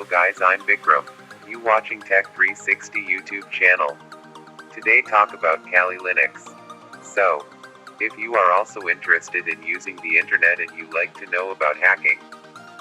guys, I'm Vikram. You watching Tech360 YouTube channel. Today talk about Kali Linux. So, if you are also interested in using the internet and you like to know about hacking,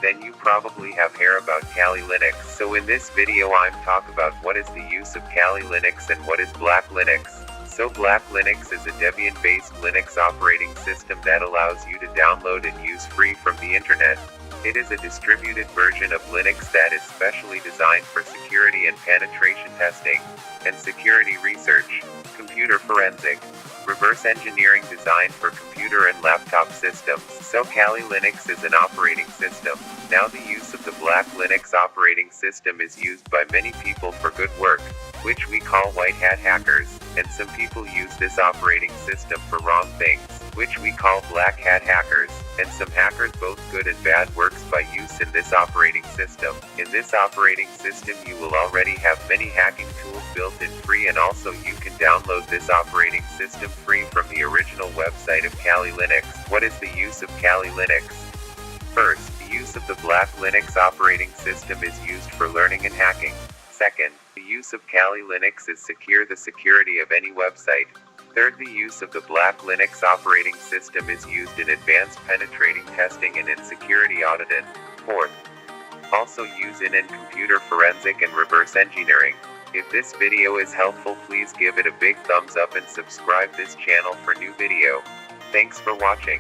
then you probably have heard about Kali Linux. So in this video I'm talk about what is the use of Kali Linux and what is Black Linux. So Black Linux is a Debian-based Linux operating system that allows you to download and use free from the internet. It is a distributed version of Linux that is specially designed for security and penetration testing, and security research, computer forensic, reverse engineering designed for computer and laptop systems. So Kali Linux is an operating system. Now the use of the Black Linux operating system is used by many people for good work, which we call white hat hackers, and some people use this operating system for wrong things, which we call black hat hackers, and some hackers both good and bad works by use in this operating system. In this operating system you will already have many hacking tools built in free, and also you can download this operating system free from the original website of Kali Linux. What is the use of Kali Linux? First, the use of the Black Linux operating system is used for learning and hacking. Second, the use of Kali Linux is secure the security of any website. Third, the use of the Black Linux operating system is used in advanced penetrating testing and in security auditing. Fourth, also used in computer forensic and reverse engineering. If this video is helpful, please give it a big thumbs up and subscribe this channel for new video. Thanks for watching.